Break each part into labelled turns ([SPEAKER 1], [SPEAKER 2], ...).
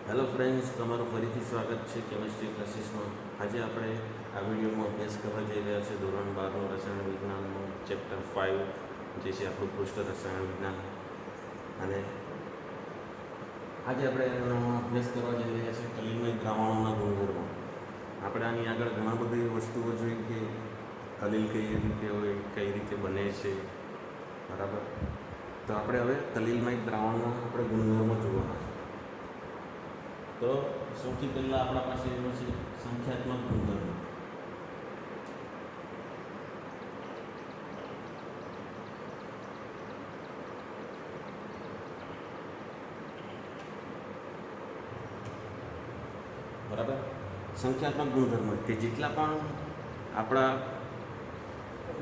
[SPEAKER 1] Hello friends, તમારું ફરીથી સ્વાગત છે કેમિસ્ટ્રી ક્લાસીસમાં. આજે આપણે આ વિડીયોમાં અભ્યાસ કરવા જઈ રહ્યા છે ધોરણ 12નું રસાયણ વિજ્ઞાનનું ચેપ્ટર 5, જે છે આપણું પૃષ્ઠ રસાયણ વિજ્ઞાન. અને આજે આપણે એનો અભ્યાસ કરવા જઈ રહ્યા છીએ કલિલમય દ્રાવણોના ગુણધર્મો. આપણે આની આગળ ઘણા બધી વસ્તુઓ જોઈ કે કલિલ કઈ રીતે હોય, કઈ રીતે બને છે, બરાબર. તો આપણે હવે કલિલમય દ્રાવણના આપણે ગુણધર્મો જોવાના છે. તો સૌથી પહેલાં આપણા પાસે એનો છે સંખ્યાત્મક ગુણધર્મ. બરાબર. સંખ્યાત્મક ગુણધર્મ કે જેટલા પણ આપણા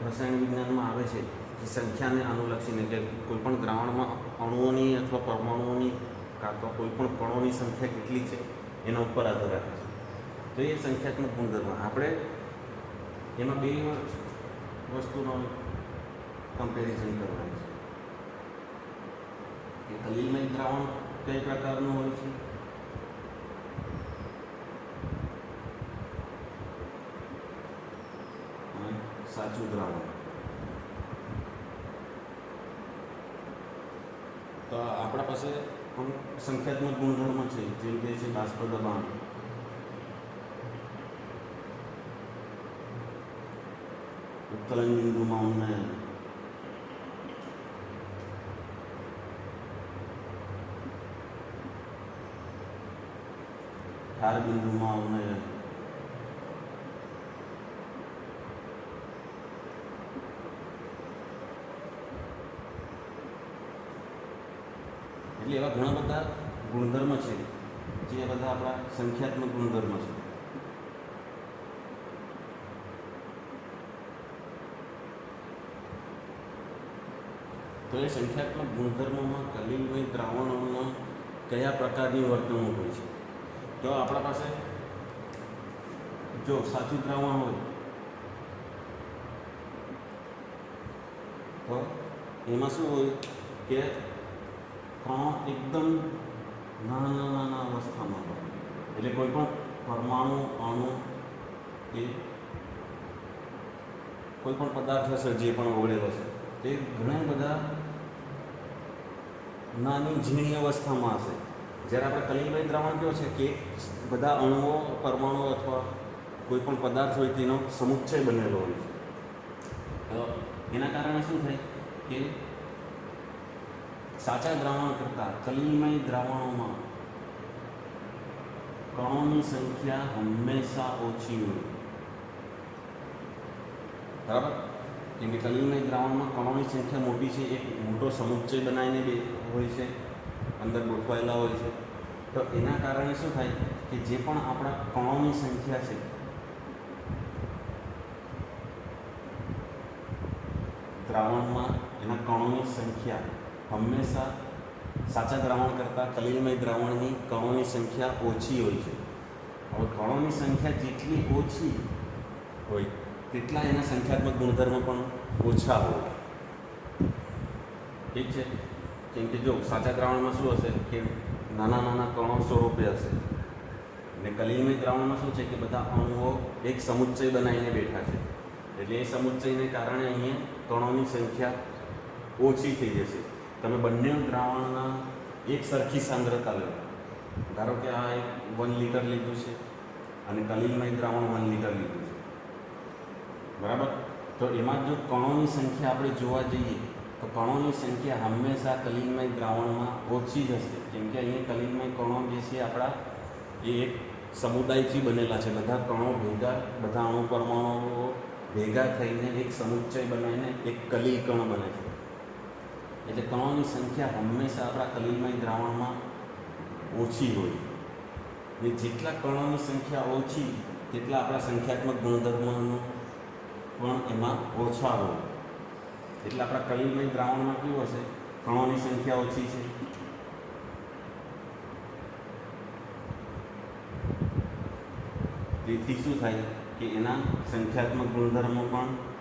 [SPEAKER 1] રસાયણ વિજ્ઞાનમાં આવે છે કે સંખ્યાને અનુલક્ષીને, કે કોઈપણ દ્રાવણમાં અણુઓની અથવા પરમાણુઓની કાં તો કોઈપણ કણોની સંખ્યા કેટલી છે એના ઉપર આધાર રાખે છે. તો એ સંખ્યાત્મક ગુણધર્મ આપણે એમાં બે વસ્તુનો કમ્પેરિઝન કરવાની છે કે કલિલમય દ્રાવણ કઈ પ્રકારનું હોય છે અને સાચું દ્રાવણ. તો આપણા પાસે સંખ્યાત્મક ગુણધર્મ છે, જેમ કે છે બાષ્પ દબાણ, ઉત્કલન બિંદુમાં ઉન્નયન, ઠાર બિંદુમાં ઉન્નયન, એટલે એવા ઘણા બધા ગુણધર્મ છે જે બધા આપણા સંખ્યાત્મક ગુણધર્મ છે. તો એ સંખ્યાત્મક ગુણધર્મોમાં કલિલમય દ્રાવણોમાં કયા પ્રકારની વર્તણૂક હોય છે. તો આપણા પાસે જો સાચું દ્રાવણ હોય તો એમાં શું હોય કે કણો એકદમ નાના અવસ્થામાં હોય. એટલે કોઈ પણ પરમાણુ, અણુ એ કોઈ પણ પદાર્થ હશે જે પણ ઓગળેલો છે તે ઘણા બધા નાની ઝીણી અવસ્થામાં હશે. જ્યારે આપણે કલિલમય દ્રાવણ કેવો છે કે બધા અણુઓ, પરમાણુઓ અથવા કોઈ પણ પદાર્થ હોય તેનો સમુચ્ચય બનેલો હોય છે. તો એના કારણે શું થાય કે સાચા દ્રાવણ કરતાં કલિલમય દ્રાવણોમાં કણોની સંખ્યા હંમેશા ઓછી હોય. બરાબર. કેમ કે કલિલમય દ્રાવણમાં કણોની સંખ્યા મોટી છે, એક મોટો સમુચ્ચય બનાવીને બે હોય છે, અંદર ગોઠવાયેલા હોય છે. તો એના કારણે શું થાય કે જે પણ આપણા કણોની સંખ્યા છે દ્રાવણમાં, એના કણોની સંખ્યા હંમેશા સાચા દ્રાવણ કરતાં કલિલમય દ્રાવણની કણોની સંખ્યા ઓછી હોય છે. હવે કણોની સંખ્યા જેટલી ઓછી હોય તેટલા એના સંખ્યાત્મક ગુણધર્મ પણ ઓછા હોય. ઠીક છે. કેમ કે જો સાચા દ્રાવણમાં શું હશે કે નાના કણો સ્વરૂપે હશે, અને કલિલમય દ્રાવણમાં શું છે કે બધા અણુઓ એક સમુચ્ચય બનાવીને બેઠા છે. એટલે એ સમુચ્ચયને કારણે અહીંયા કણોની સંખ્યા ઓછી થઈ જશે. તમે બંને દ્રાવણના એક સરખી સાંદ્રતા લો. ધારો કે આ 1 લિટર લીધું છે અને કલિલમય દ્રાવણ 1 લિટર લીધું છે, બરાબર. તો એમાં જો કણોની સંખ્યા આપણે જોવા જઈએ તો કણોની સંખ્યા હંમેશા કલિલમય દ્રાવણમાં ઓછી જ હશે. કેમ કે અહીંયા કલિલમય કણો જે છે આપણા એ એક સમુદાયથી બનેલા છે. બધા કણો ભેગા, બધા અણુ પરમાણુઓ ભેગા થઈને એક સમુચ્ચય બનાવીને એક કલિલ કણ બને છે. એટલે કણોની સંખ્યા હંમેશા આપણા કલિલમય દ્રાવણમાં ઓછી હોય. ને જેટલા કણોની સંખ્યા ઓછી તેટલા આપણા સંખ્યાત્મક ગુણધર્મોનું પણ એમાં ઓછા હોય. એટલે આપણા કલિલમય દ્રાવણમાં કેવું હશે, કણોની સંખ્યા ઓછી છે, તેથી શું થાય કે એના સંખ્યાત્મક ગુણધર્મો પણ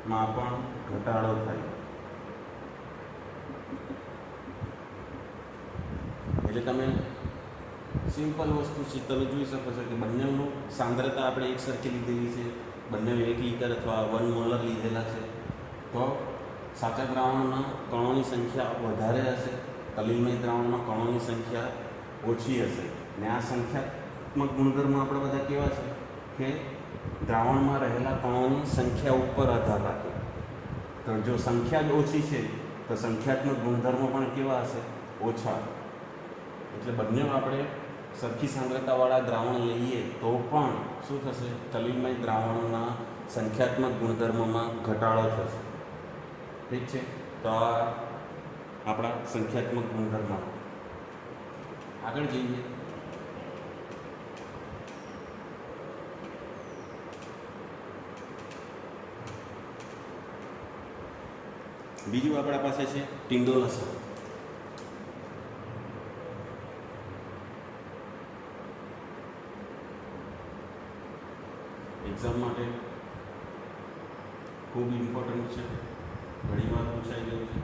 [SPEAKER 1] માં પણ ઘટાડો થાય. એટલે તમે સિમ્પલ વસ્તુ છે, તમે જોઈ શકો છો કે બંનેનું સાંદ્રતા આપણે એક સરખી લીધેલી છે, બંને 1 લિટર અથવા 1 મોલર લીધેલા છે, તો સાચા દ્રાવણમાં કણોની સંખ્યા વધારે હશે, કલિલમય દ્રાવણમાં કણોની સંખ્યા ઓછી હશે. ને આ સંખ્યાત્મક ગુણધર્મો આપણે બધા કેવા છે કે દ્રાવણમાં રહેલા કણોની સંખ્યા ઉપર આધાર રાખે. તો જો સંખ્યા જ ઓછી છે તો સંખ્યાત્મક ગુણધર્મો પણ કેવા હશે? ઓછા. એટલે બંને આપણે સરખી સાંદ્રતાવાળા દ્રાવણ લઈએ તો પણ શું થશે? કલિલમય દ્રાવણના સંખ્યાત્મક ગુણધર્મોમાં ઘટાડો થશે. ઠીક છે, તો આ આપણા સંખ્યાત્મક ગુણધર્મો. આગળ જઈએ. બીજું આપણા પાસે છે ટિંડોલ અસર. એક્ઝામ માટે ખૂબ ઇમ્પોર્ટન્ટ છે, ઘણી વાર પૂછાઈ ગયું છે.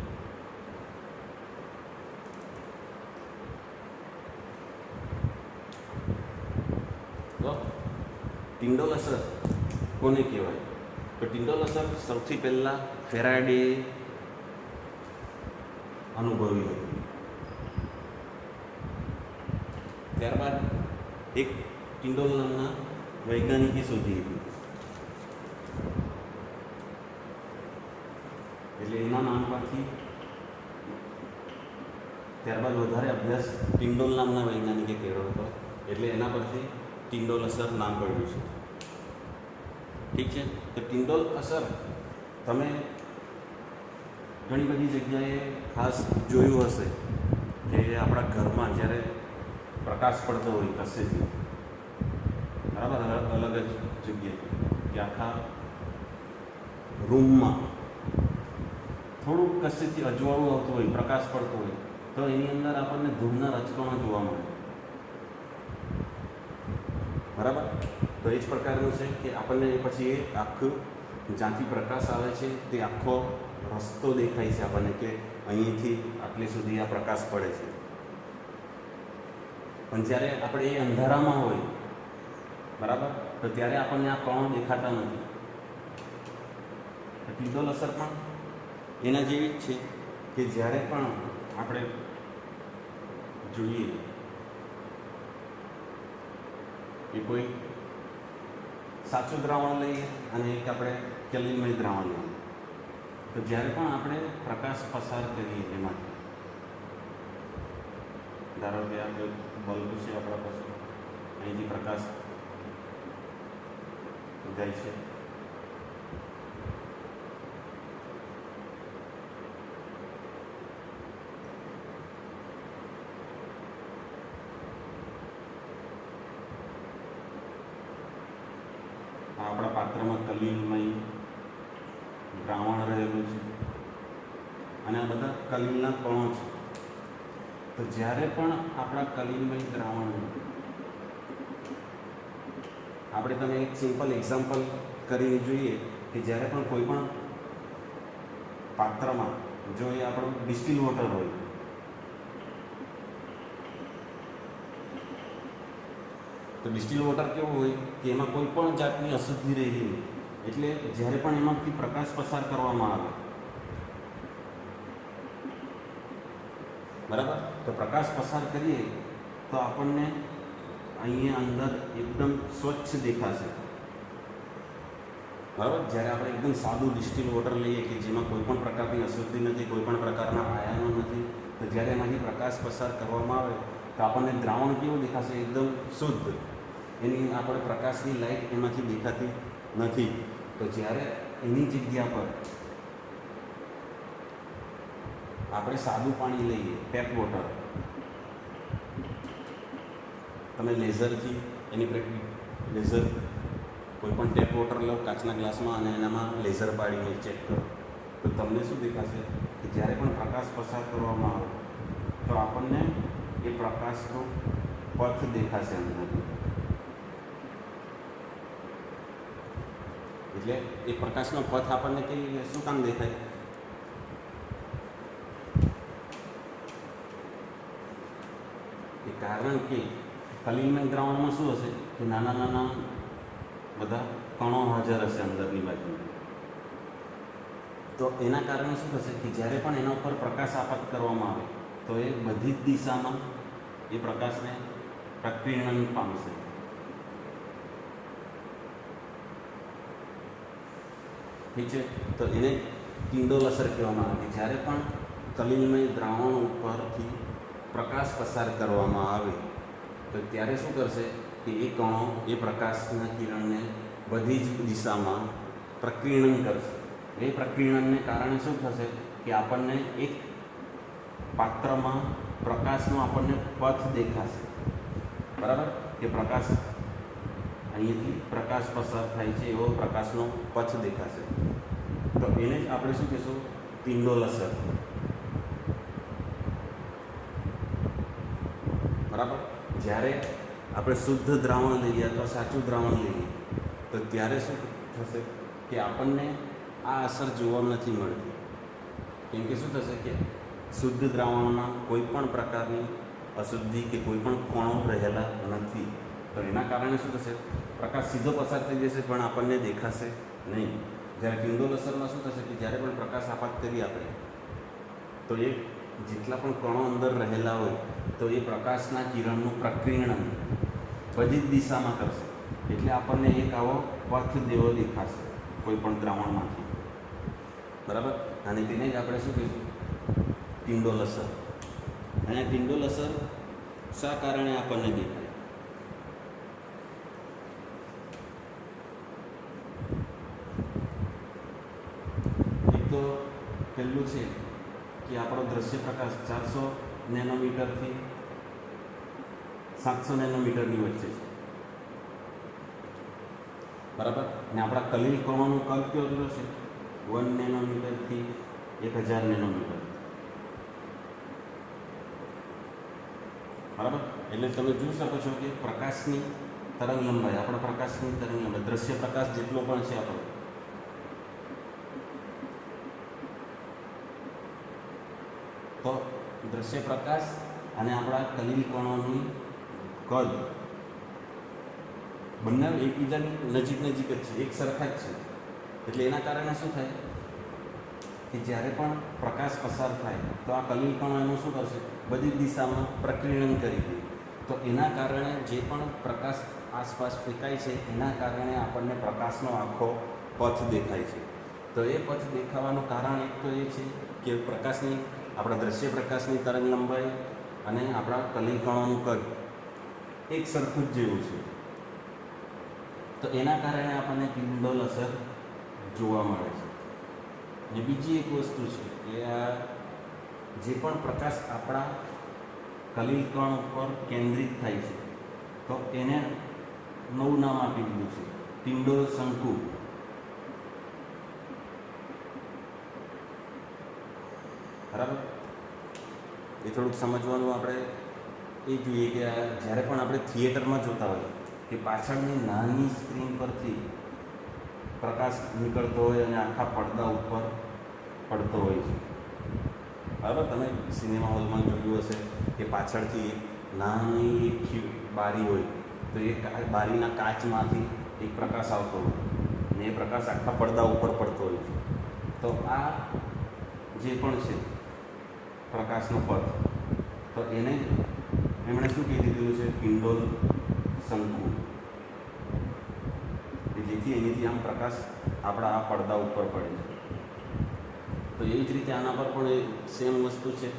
[SPEAKER 1] તો ટિંડોલ અસર કોને કહેવાય? તો ટિંડોલ અસર સૌથી પહેલાં ફેરાડે અનુભવી હતી. ત્યારબાદ એક ટિંડોલ નામના વૈજ્ઞાનિકે શોધી હતી. એટલે એના નામ પરથી ત્યારબાદ વધારે અભ્યાસ ટિંડોલ નામના વૈજ્ઞાનિકે કર્યો હતો, એટલે એના પરથી ટિંડોલ અસર નામ પડ્યું છે. ઠીક છે, તો ટિંડોલ અસર તમે ઘણી બધી જગ્યાએ ખાસ જોયું હશે કે આપણા ઘરમાં જ્યારે પ્રકાશ પડતો હોય કશેથી, બરાબર, અલગ જ જગ્યાએ કે આખા રૂમમાં થોડુંક કશેથી અજવાળું આવતું હોય, પ્રકાશ પડતો હોય, તો એની અંદર આપણને ધૂળના રજકણો જોવા મળે. બરાબર, તો એ જ પ્રકારનું છે કે આપણને પછી એ આખું જ્યાંથી પ્રકાશ આવે છે તે આખો રસ્તો દેખાય છે આપણને કે અહીંથી આટલે સુધી આ પ્રકાશ પડે છે. પણ જ્યારે આપણે એ અંધારામાં હોય, બરાબર, તો ત્યારે આપણને આ કણો દેખાતા નથી. ટિંડોલ અસર પણ એના જેવી જ છે કે જ્યારે પણ આપણે જોઈએ કે કોઈ સાચું દ્રાવણ લઈએ અને એક આપણે કલિલમય દ્રાવણ લઈએ, તો જ્યારે પણ આપણે પ્રકાશ પસાર કરીએ એમાંથી, ધારો કે આ કોઈ બલ્બ છે આપણા પાસે, અહીંથી પ્રકાશ જાય છે, આપણા પાત્રમાં કલિલમય દ્રાવણ રહેલું છે અને આ બધા કલિલના કણો છે. તો જ્યારે પણ આપણા કલિલમય દ્રાવણ, આપણે તમે એક સિમ્પલ એક્ઝામ્પલ કરીને જોઈએ કે જ્યારે પણ કોઈ પણ પાત્રમાં, જો એ આપણું ડિસ્ટિલ વોટર હોય, તો ડિસ્ટિલ વોટર કેવું હોય કે એમાં કોઈ પણ જાતની અશુદ્ધિ રહેલી નહીં. એટલે જ્યારે પણ એમાંથી પ્રકાશ પસાર કરવામાં આવે, બરાબર, તો પ્રકાશ પસાર કરીએ તો આપણને અહીંયા અંદર એકદમ સ્વચ્છ દેખાશે. બરાબર, જ્યારે આપણે એકદમ સાદું ડિસ્ટિલ વોટર લઈએ કે જેમાં કોઈ પણ પ્રકારની અશુદ્ધિ નથી, કોઈ પણ પ્રકારના આયનો નથી, તો જ્યારે એમાંથી પ્રકાશ પસાર કરવામાં આવે તો આપણને દ્રાવણ કેવું દેખાશે? એકદમ શુદ્ધ. એની આપણે પ્રકાશની લાઈટ એમાંથી દેખાતી નથી. તો જ્યારે એની જગ્યા પર આપણે સાદું પાણી લઈએ, ટેપ વોટર, તમે લેઝરથી એની પર લેઝર કોઈ પણ ટેપ વોટર લો કાચના ગ્લાસમાં અને એનામાં લેઝર પાડીને ચેક કરો, તો તમને શું દેખાશે કે જ્યારે પણ પ્રકાશ પસાર કરવામાં આવે તો આપણને એ પ્રકાશનો પથ દેખાશે અંદર. એટલે એ પ્રકાશનો પથ આપણને શું કામ દેખાય? કારણ કે કલિલમય દ્રાવણમાં શું હશે કે નાના નાના બધા કણો હાજર હશે અંદરની બાજુ. તો એના કારણે શું થશે કે જ્યારે પણ એના ઉપર પ્રકાશ આપાત કરવામાં આવે તો એ બધી જ દિશામાં એ પ્રકાશને પ્રકીર્ણન પામશે. ઠીક છે, તો એને ટિંડોલ અસર કહેવામાં આવે. જ્યારે પણ કલિલમય દ્રાવણ ઉપરથી પ્રકાશ પસાર કરવામાં આવે તો ત્યારે શું કરશે કે એ કણો એ પ્રકાશના કિરણને બધી જ દિશામાં પ્રકીર્ણન કરશે. એ પ્રકીર્ણનને કારણે શું થશે કે આપણને એક પાત્રમાં પ્રકાશનો આપણને પથ દેખાશે. બરાબર, કે પ્રકાશ અહીંયાથી પ્રકાશ પસાર થાય છે એવો પ્રકાશનો પથ દેખાશે. તો એને જ આપણે શું કહીશું? ટિંડોલ અસર. બરાબર, જ્યારે આપણે શુદ્ધ દ્રાવણ લઈએ અથવા સાચું દ્રાવણ લઈએ તો ત્યારે શું થશે કે આપણને આ અસર જોવા નથી મળતી. કેમ કે શું થશે કે શુદ્ધ દ્રાવણમાં કોઈ પણ પ્રકારની અશુદ્ધિ કે કોઈ પણ કણો રહેલા નથી. તો એના કારણે શું થશે? પ્રકાશ સીધો પસાર થઈ જશે પણ આપણને દેખાશે નહીં. જ્યારે ટિંડોલ અસરમાં શું થશે કે જ્યારે પણ પ્રકાશ આપાત કરીએ આપણે તો એ જેટલા પણ કણો અંદર રહેલા હોય તો એ પ્રકાશના કિરણનું પ્રકીર્ણન બધી જ દિશામાં કરશે. એટલે આપણને એક આવો પથ જેવો દેખાશે કોઈ પણ દ્રાવણમાંથી. બરાબર, અને તેને જ આપણે શું કહીશું? ટિંડોલ અસર. અને ટિંડોલ અસર શા કારણે આપણને દેખાય? એક તો પહેલું છે કે આપણો દ્રશ્ય પ્રકાશ 400 નેનોમીટરથી 700 નેનોમીટરની વચ્ચે છે. બરાબર, અને આપણા કલિલ કણોનું કદ કેવું છે? 1 નેનોમીટરથી 1000 નેનોમીટર. બરાબર, એટલે તમે જોઈ શકો છો કે પ્રકાશની તરંગ લંબાઈ, આપણા પ્રકાશની તરંગ લંબાઈ, દ્રશ્ય પ્રકાશ જેટલો પણ છે આપણો, તો દ્રશ્ય પ્રકાશ અને આપણા કલિલ કણોની કદ બંને એકબીજાની નજીક જ છે, એક સરખા જ છે. એટલે એના કારણે શું થાય કે જ્યારે પણ પ્રકાશ પસાર થાય તો આ કલિલ કણો એનું શું કરશે? બધી દિશામાં પ્રકીર્ણન કરી દે. તો એના કારણે જે પણ પ્રકાશ આસપાસ ફેંકાય છે એના કારણે આપણને પ્રકાશનો આખો પથ દેખાય છે. તો એ પથ દેખાવાનું કારણ એક તો એ છે કે પ્રકાશની આપણા દ્રશ્ય પ્રકાશની તરંગ લંબાઈ અને આપણા કલિલ કણોનું કદ એક સરખું જ જેવું છે. તો એના કારણે આપણને ટિંડોલ અસર જોવા મળે છે. અને બીજી એક વસ્તુ છે કે આ જે પણ પ્રકાશ આપણા કલિલ કણ ઉપર કેન્દ્રિત થાય છે તો એને નવું નામ આપી દીધું છે ટિંડોલ શંકુ. બરાબર, એ થોડુંક સમજવાનું આપણે એ જોઈએ કે જ્યારે પણ આપણે થિયેટરમાં જોતા હોઈએ કે પાછળની નાની સ્ક્રીન પરથી પ્રકાશ નીકળતો હોય અને આખા પડદા ઉપર પડતો હોય છે. બરાબર, તમે સિનેમા હોલમાં જોયું હશે કે પાછળથી નાની એક બારી હોય તો એ બારીના કાચમાંથી એક પ્રકાશ આવતો હોય અને એ પ્રકાશ આખા પડદા ઉપર પડતો હોય છે. તો આ જે પણ છે પ્રકાશનો પથ, તો એને એમણે શું કહી દીધું છે? ટિંડોલ શંકુ. જેથી એનીથી આમ પ્રકાશ આપણા આ પડદા ઉપર પડે છે. તો એવી જ રીતે આના પર પણ એ સેમ વસ્તુ છે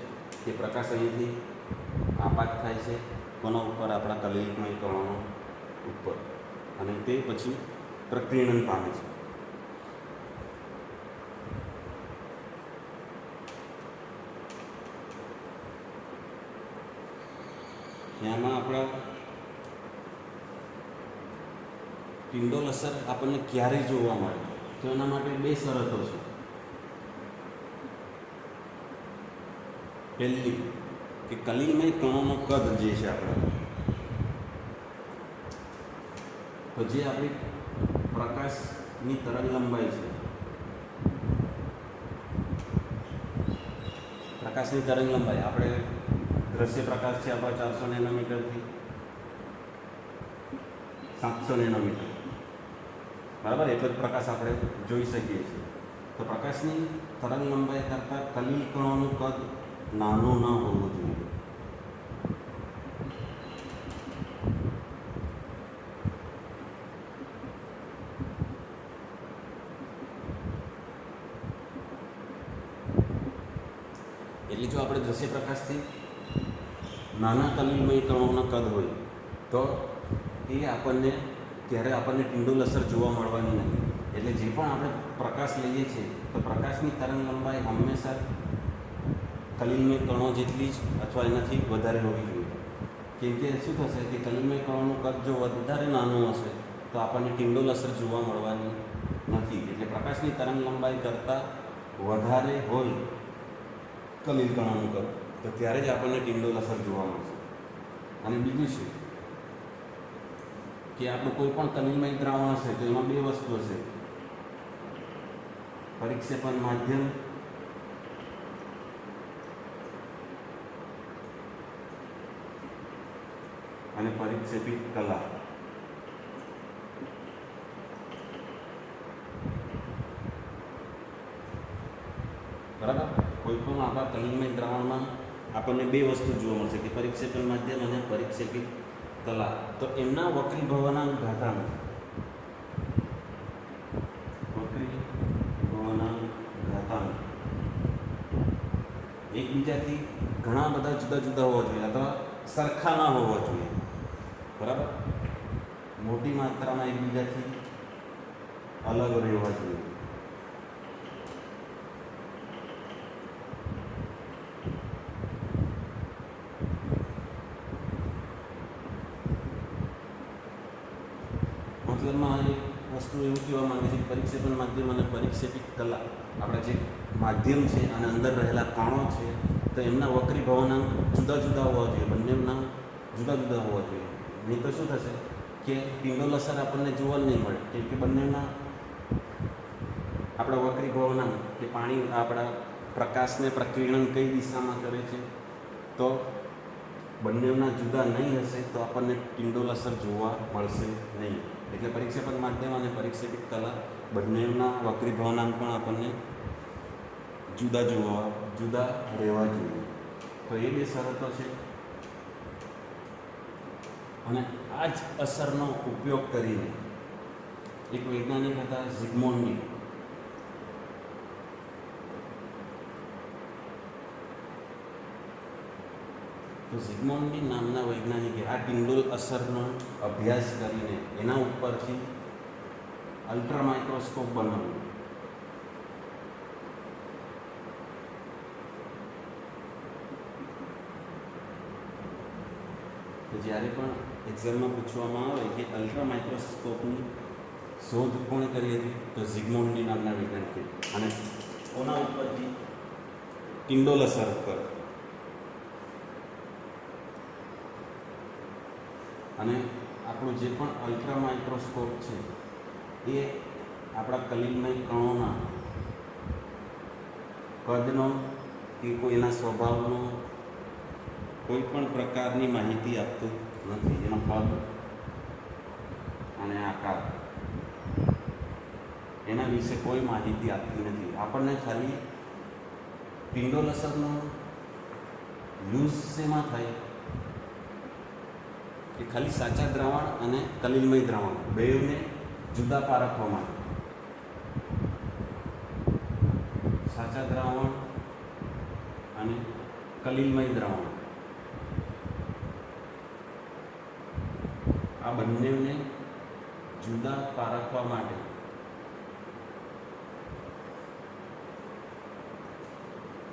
[SPEAKER 1] કે પ્રકાશ અહીંથી આપાત થાય છે કોના ઉપર? આપણા કલિલમય કણો ઉપર, અને તે પછી પ્રકીર્ણન પામે છે. એમાં આપણા ટિંડોલ અસર આપણને ક્યારે જોવા મળે? તો એના માટે બે શરતો છે. પહેલી કે કલિલમય કણોનો કદ જે છે આપણા, તો જે આપણી પ્રકાશ પ્રકાશની તરંગ લંબાઈ છે, પ્રકાશની તરંગ લંબાઈ આપણે દ્રશ્ય પ્રકાશ છે આપણા 400 નેનોમીટરથી 700 નેનોમીટર, બરાબર. એટલો જ પ્રકાશ આપણે જોઈ શકીએ છીએ. તો પ્રકાશની તરંગ લંબાઈ કરતાં કલીલ કણોનું કદ નાનું ન હોવું જોઈએ. એટલે જો આપણે દ્રશ્ય પ્રકાશથી નાના કલીલમય કણોના કદ હોય તો એ આપણને ત્યારે આપણને ટિંડોલ અસર જોવા મળવાની નથી. એટલે જે પણ આપણે પ્રકાશ લઈએ છીએ તો પ્રકાશની તરંગ લંબાઈ હંમેશા કલીલમય કણો જેટલી જ અથવા એનાથી વધારે હોવી જોઈએ. કેમ કે શું થશે કે કલીલમય કણોનું કદ જો વધારે નાનું હશે તો આપણને ટિંડોલ અસર જોવા મળવાની નથી. એટલે પ્રકાશની તરંગ લંબાઈ કરતાં વધારે હોય કલીલ કણોનું કદ તો ત્યારે જ આપણને ટિંડોલ અસર જોવા મળશે. અને બીજું છે કે આપણું કોઈ પણ કલીલમય દ્રાવણ હશે તો એમાં બે વસ્તુ હશે, પરિક્ષેપણ માધ્યમ અને પરિક્ષેપિત કલા. બરાબર. કોઈ પણ આપણા કલીલમય દ્રાવણમાં આપણને બે વસ્તુ જોવા મળશે કે પરિક્ષેપણ માધ્યમ અને પરિક્ષેપિત કલા. તો એમના વક્રીભવનાંક ઘાતાંક એકબીજાથી ઘણા બધા જુદા જુદા હોવા જોઈએ અથવા સરખા ના હોવા જોઈએ. બરાબર. મોટી માત્રામાં એકબીજાથી અલગ રહેવા જોઈએ. મતલબમાં એક વસ્તુ એવું કહેવા માંગે છે કે પરિક્ષેપણ માધ્યમ અને પરિક્ષેપિત કલા આપણા જે માધ્યમ છે અને અંદર રહેલા કણો છે તો એમના વક્રીભવનાંક જુદા જુદા હોવા જોઈએ, બંનેના જુદા જુદા હોવા જોઈએ. નહીં તો શું થશે કે ટિંડોલ અસર આપણને જોવા નહીં મળે. કેમ કે બંનેના આપણા વક્રીભવનાંક કે પાણી આપણા પ્રકાશને પ્રકીર્ણન કઈ દિશામાં કરે છે તો બંનેના જુદા નહીં હશે તો આપણને ટિંડોલ અસર જોવા મળશે નહીં. એટલે પરિક્ષેપણ માધ્યમ અને પરિક્ષેપિત કલા બંનેના વક્રીભવનાંક પણ આપણને જુદા રહેવા જોઈએ. તો એ બે શરતો છે અને આ જ અસરનો ઉપયોગ કરીને એક વૈજ્ઞાનિક હતા ઝિગમુન્ડી. તો ઝિગમુન્ડી નામના વૈજ્ઞાનિકે આ ટિંડોલ અસરનો અભ્યાસ કરીને એના ઉપરથી અલ્ટ્રા માઇક્રોસ્કોપ બનાવ્યું. તો જ્યારે પણ એક્ઝામમાં પૂછવામાં આવે કે અલ્ટ્રા માઇક્રોસ્કોપની શોધ કોણે કરી હતી તો ઝિગમુન્ડી નામના વૈજ્ઞાનિકે. અને કોના ઉપરથી? ટિંડોલ અસર ઉપર. અને આપણું જે પણ અલ્ટ્રા માઇક્રોસ્કોપ છે એ આપણા કલીલમય કણોના કદનો કે કોઈના સ્વભાવનો કોઈ પણ પ્રકારની માહિતી આપતું નથી. એનો કદ અને આકાર એના વિશે કોઈ માહિતી આપતી નથી. આપણને ખાલી ટિંડોલ અસરનો યુઝ શેમાં થાય કે ખાલી સાચા દ્રાવણ અને કલીલમય દ્રાવણ બેઉને જુદા પારખવા માટે. સાચા દ્રાવણ અને કલીલમય દ્રાવણ આ બંનેને જુદા પારખવા માટે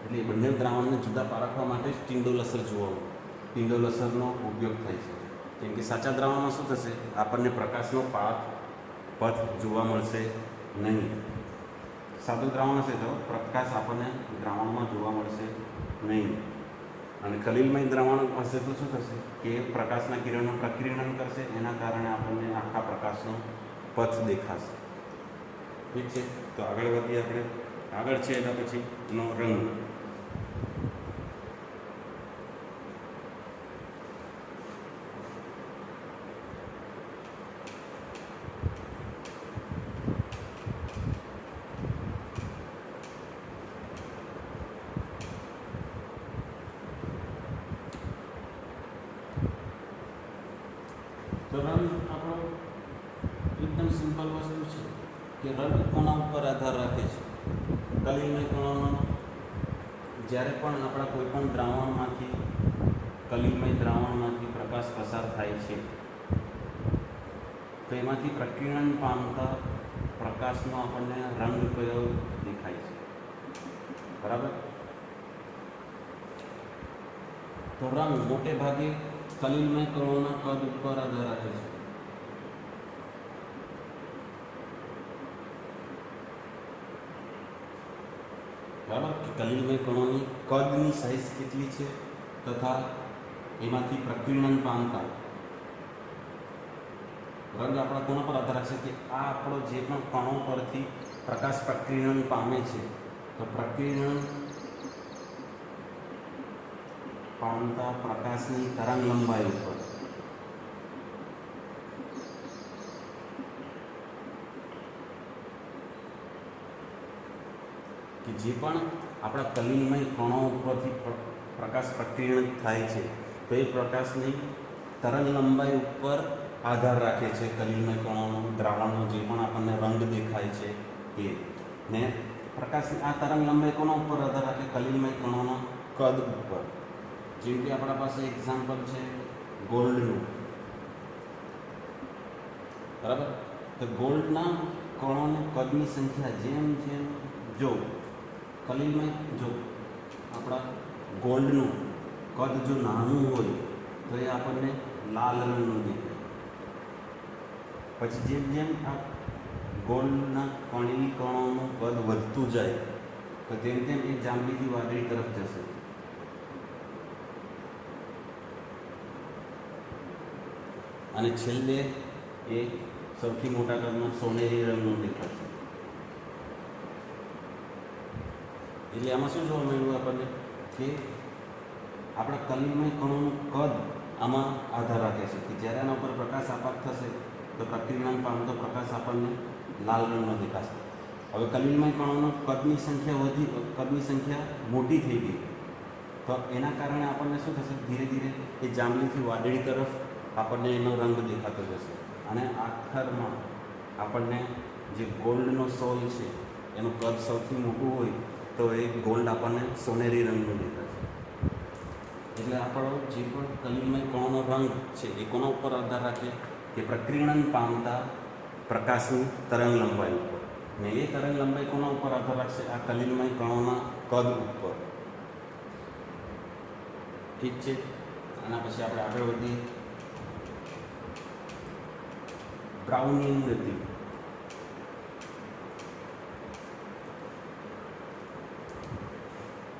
[SPEAKER 1] એટલે બંને દ્રાવણને જુદા પારખવા માટે જ ટિંડોલ અસર ટિંડોલ અસરનો ઉપયોગ થાય છે. કેમ કે સાચા દ્રાવણમાં શું થશે આપણને પ્રકાશનો પથ જોવા મળશે નહીં. સાદું દ્રાવણ હશે તો પ્રકાશ આપણને દ્રાવણમાં જોવા મળશે નહીં. અને કલીલમય દ્રાવણ હશે તો શું થશે કે પ્રકાશના કિરણો પ્રકીર્ણન કરશે, એના કારણે આપણને આખા પ્રકાશનો પથ દેખાશે. ઠીક છે, તો આગળ વધીએ આપણે. આગળ છે એના પછીનો રંગ. તો રંગ આપણો એકદમ સિમ્પલ વસ્તુ છે કે રંગ કોના ઉપર આધાર રાખે છે? કલીલમય કણોનો જ્યારે પણ આપણા કોઈ પણ દ્રાવણમાંથી, કલીલમય દ્રાવણમાંથી પ્રકાશ પસાર થાય છે તો એમાંથી પ્રકીર્ણન પામતા પ્રકાશનો આપણને રંગ કયો દેખાય છે? બરાબર. તો રંગ મોટે ભાગે કલીલમય કણોના કદ ઉપર આધાર રાખે છે. બરાબર, કે કલીલમય કણોની કદની સાઇઝ કેટલી છે તથા એમાંથી પ્રકીર્ણન પામતા રંગ આપણા કોના પર આધાર રાખશે? કે આ આપણો જે પણ કણો પરથી પ્રકાશ પ્રકીર્ણન પામે છે તો પ્રકીર્ણન પામતા પ્રકાશની તરંગ લંબાઈ ઉપર કે જે પણ આપણા કલીલમય કણો ઉપરથી પ્રકાશ પ્રકીર્ણન થાય છે તો એ પ્રકાશની તરંગ લંબાઈ ઉપર આધાર રાખે છે કલીલમય કણોનો, દ્રાવણનો જે પણ આપણને રંગ દેખાય છે એ. ને પ્રકાશની આ તરંગ લંબાઈ કોના ઉપર આધાર રાખે? કલીલમય કણોના કદ ઉપર. જેમ કે આપણા પાસે એક્ઝામ્પલ છે ગોલ્ડનું. બરાબર, તો ગોલ્ડના કણોની કદની સંખ્યા જેમ જેમ જો કલીલમય જો આપણા ગોલ્ડનું કદ જો નાનું હોય તો એ આપણને લાલ રંગનું દેખાય. પછી જેમ જેમ આ ગોલ્ડના કણોનું કદ વધતું જાય તો તેમ તેમ એ જાંબલીથી વાદળી તરફ જશે. અને છેલ્લે એ સૌથી મોટા કદનો સોનેરી રંગનું દેખાશે. એટલે આમાં શું જોવા મળ્યું આપણને? કે આપણા કલીલમય કણોનું કદ આમાં આધાર રાખે છે કે જ્યારે આના ઉપર પ્રકાશ આપાત થશે તો પ્રકીર્ણન પામતો પ્રકાશ આપણને લાલ રંગનો દેખાશે. હવે કલીલમય કણોનો કદની સંખ્યા મોટી થઈ ગઈ તો એના કારણે આપણને શું થશે? ધીરે ધીરે એ જાંબલીથી વાદળી તરફ આપણને એનો રંગ દેખાતો જશે. અને આખરમાં આપણને જે ગોલ્ડનો સોલ છે એનું કદ સૌથી મોટું હોય તો એ ગોલ્ડ આપણને સોનેરી રંગનું દેખાશે. એટલે આપણો જે પણ કલીલમય કણોનો રંગ છે એ કોના ઉપર આધાર રાખે? કે પ્રકીર્ણન પામતા પ્રકાશની તરંગ લંબાઈ ઉપર. ને એ તરંગ લંબાઈ કોના ઉપર આધાર રાખશે? આ કલીલમય કણોના કદ ઉપર. ઠીક છે. આના પછી આપણે આગળ વધીએ. બ્રાઉનિયન ગતિ.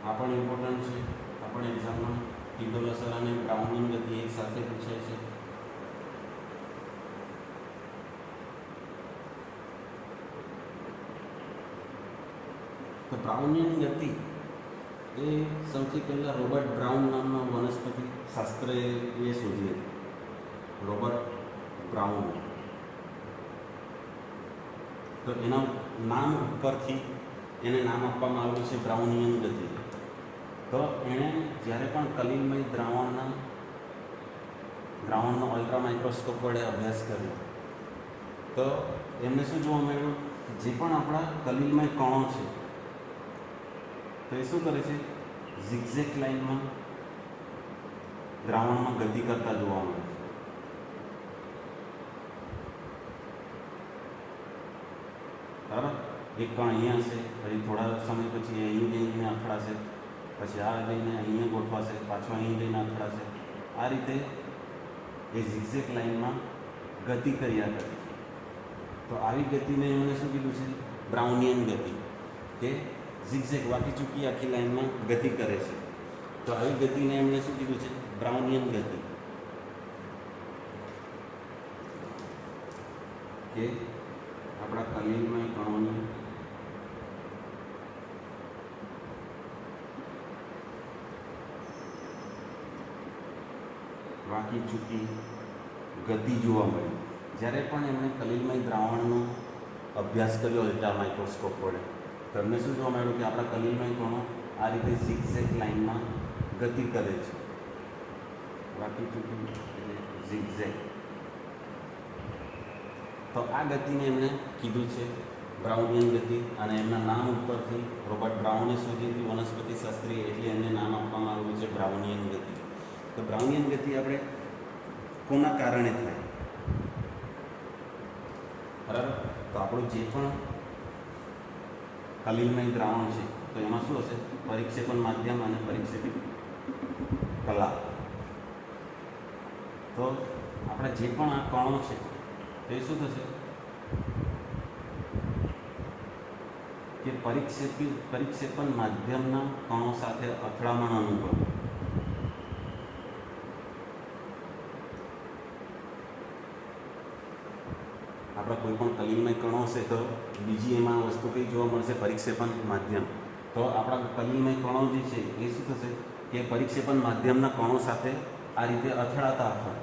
[SPEAKER 1] આ પણ ઇમ્પોર્ટન્ટ છે. આપણે એક્ઝામમાં ઈંડોલ અસર અને બ્રાઉનિયન ગતિ એક સાથે પૂછાય છે. તો બ્રાઉનિયન ગતિ એ સૌથી પહેલાં રોબર્ટ બ્રાઉન નામના વનસ્પતિ શાસ્ત્રએ શોધી હતી. Robert Brown. તો એના નામ ઉપરથી એને નામ આપવામાં આવ્યું છે બ્રાઉનિયન ગતિ. તો એણે જ્યારે પણ કલીલમય દ્રાવણનો અલ્ટ્રા માઇક્રોસ્કોપ વડે અભ્યાસ કર્યો તો એમને શું જોવા મળ્યું? જે પણ આપણા કલીલમય કણો છે તો એ શું કરે છે? ઝિગઝેગ લાઇનમાં દ્રાવણમાં ગતિ કરતા જોવા મળે છે. બરાબર, એક કણ અહીંયા હશે, પછી થોડા સમય પછી અહીં જઈને અથડાશે, પછી આ જઈને અહીંયા ગોઠવાશે, પાછો અહીં જઈને અથડાશે. આ રીતે એ ઝિગઝેગ લાઇનમાં ગતિ કર્યા કરે છે. તો આવી ગતિને એમણે શું કીધું છે? બ્રાઉનિયન ગતિ. કે ઝિગઝેગ વાકી ચૂકી આખી લાઇનમાં ગતિ કરે છે. તો આવી ગતિને એમણે શું કીધું છે? બ્રાઉનિયન ગતિ. કે આપણા કલીલમય કણોની વાંકી ચૂકી ગતિ જોવા મળી. જ્યારે પણ એમણે કલીલમય દ્રાવણનો અભ્યાસ કર્યો અલ્ટ્રા માઇક્રોસ્કોપ વડે તો એમને શું જોવા મળ્યું કે આપણા કલીલમય કણો આ રીતે ઝિગઝેગ લાઇનમાં ગતિ કરે છે. વાંકી ચૂકી એટલે ઝિગઝેગ. તો આ ગતિને એમણે કીધું છે બ્રાઉનિયન ગતિ, અને એમના નામ ઉપરથી રોબર્ટ બ્રાઉને શોધી હતી વનસ્પતિશાસ્ત્રી, એટલે એમને નામ આપવામાં આવ્યું છે બ્રાઉનિયન ગતિ. તો બ્રાઉનિયન ગતિ આપણે કોના કારણે થાય? બરાબર. તો આપણું જે પણ કલીલમય દ્રાવણ છે તો એમાં શું હશે? પરિક્ષેપણ માધ્યમ અને પરિક્ષેપિત કલા. તો આપણે જે પણ આ કણો છે તે શું થશે કે પરિક્ષેપણ માધ્યમના કણો સાથે અથડામણ અનુભવ. આપણા કોઈ પણ કલીલમય કણો હશે તો બીજી એમાં વસ્તુ કઈ જોવા મળશે? પરિક્ષેપણ માધ્યમ. તો આપણા કલીલમય કણો જે છે એ શું થશે કે પરિક્ષેપણ માધ્યમના કણો સાથે આ રીતે અથડાતા હતા,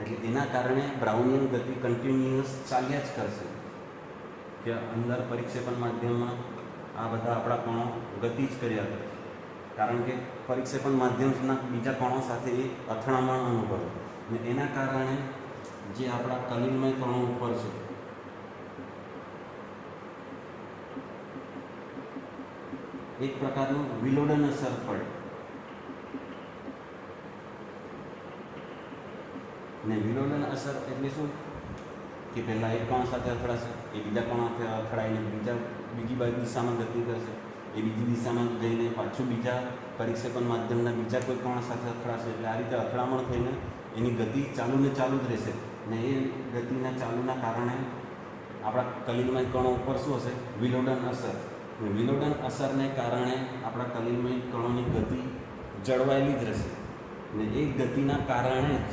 [SPEAKER 1] એટલે એના કારણે બ્રાઉનિયન ગતિ કન્ટિન્યુઅસ ચાલ્યા જ કરશે કે અંદર પરિક્ષેપણ માધ્યમમાં આ બધા આપણા કણો ગતિ જ કર્યા કરશે, કારણ કે પરિક્ષેપણ માધ્યમના બીજા કણો સાથે એ અથડામણ અનુભવે. અને એના કારણે જે આપણા કલીલમય કણો ઉપર છે એક પ્રકારનું વિલોડન અસર પડે. ને વિલોડન અસર એટલે શું કે પહેલાં એક કણ સાથે અથડાશે, એ બીજા કણ સાથે અથડાઈને બીજી બાજુ દિશામાં ગતિ કરશે, એ બીજી દિશામાં જઈને પાછું બીજા પરિક્ષેપણ માધ્યમના બીજા કોઈ કણ સાથે અથડાશે. એટલે આ રીતે અથડામણ થઈને એની ગતિ ચાલુ ને ચાલુ જ રહેશે. ને એ ગતિના ચાલુના કારણે આપણા કલીલમય કણો ઉપર શું હશે? વિલોડન અસર. વિલોડન અસરને કારણે આપણા કલીલમય કણોની ગતિ જળવાયેલી જ રહેશે. ને એ ગતિના કારણે જ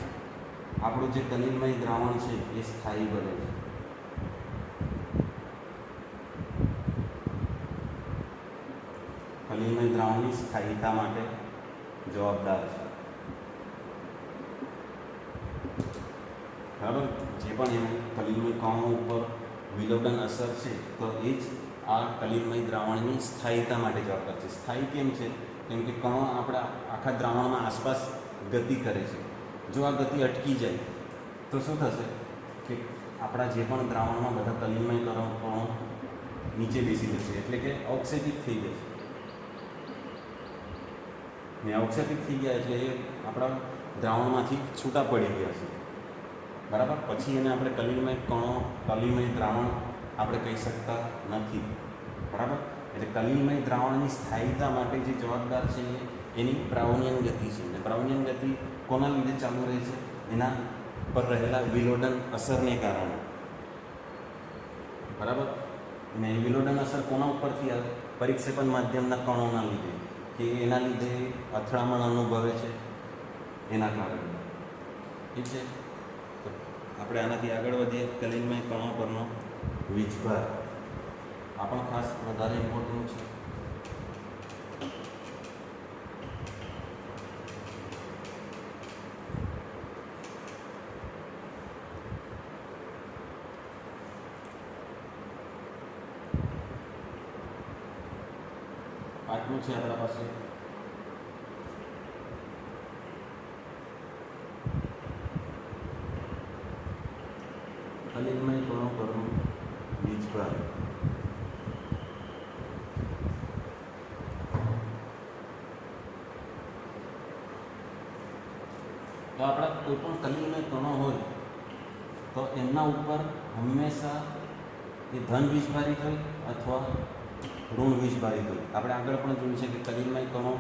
[SPEAKER 1] આપણું જે કલીલમય દ્રાવણ છે એ સ્થાયી બને છે. કલીલમય દ્રાવણની સ્થાયીતા માટે જવાબદાર છે. બરાબર. જે પણ એમ કલીલમય કણો ઉપર વિલોડન અસર છે તો એ જ આ કલીલમય દ્રાવણની સ્થાયીતા માટે જવાબદાર છે. સ્થાયી કેમ છે? કેમ કે કણો આપણા આખા દ્રાવણમાં આસપાસ ગતિ કરે છે. જો આ ગતિ અટકી જાય તો શું થશે કે આપણા જે પણ દ્રાવણમાં બધા કલીલમય કણો નીચે બેસી જશે, એટલે કે અવક્ષેપિત થઈ જશે. ને અવક્ષેપિત થઈ ગયા એટલે એ આપણા દ્રાવણમાંથી છૂટા પડી ગયા છે. બરાબર. પછી એને આપણે કલીલમય કણો, કલીલમય દ્રાવણ આપણે કહી શકતા નથી. બરાબર. એટલે કલીલમય દ્રાવણની સ્થાયીતા માટે જે જવાબદાર છે એની બ્રાઉનિયન ગતિ છે. અને બ્રાઉનિયન ગતિ કોના લીધે ચાલુ રહે છે? એના પર રહેલા વિલોડન અસરને કારણે. બરાબર. ને વિલોડન અસર કોના ઉપરથી આવે? પરિક્ષેપણ માધ્યમના કણોના લીધે, કે એના લીધે અથડામણ અનુભવે છે એના કારણે. ઠીક છે. તો આપણે આનાથી આગળ વધીએ. કલીલમય કણો પરનો વીજભાર આ પણ ખાસ વધારે ઇમ્પોર્ટન્ટ છે. આટલું છે આપણા પાસે. કલીલમય કણો પરનું વીજભાર. તો આપણા કોઈ પણ કલીલમય કણો હોય તો એમના ઉપર હંમેશા એ ધન વીજભારિત હોય અથવા ઋણ વીજભારિત હોય. આપણે આગળ પણ જોયું છે કે કલીલમય કણો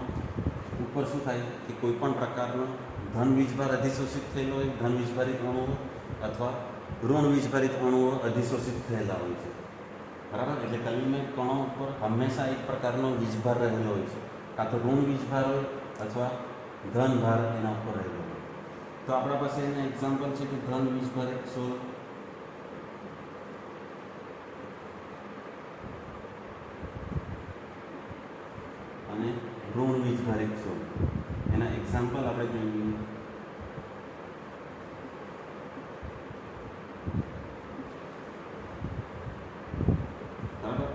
[SPEAKER 1] ઉપર શું થાય કે કોઈ પણ પ્રકારનો ધન વીજભાર અધિશોષિત થયેલો હોય, ધન વીજભારિત અણુઓ અથવા ઋણ વીજભારિત અણુઓ અધિશોષિત થયેલા હોય છે. બરાબર. એટલે કલીલમય કણો ઉપર હંમેશા એક પ્રકારનો વીજભાર રહેલો હોય છે, કાં તો ઋણ વીજભાર હોય અથવા ધન ભાર એના ઉપર રહેલો હોય. તો આપણા પાસે એના એક્ઝામ્પલ છે કે ધન વીજભારિત સોલ, અને ઋણ વીજભારિત સોલ. એના એક્ઝામ્પલ આપણે જોઈએ. બરાબર.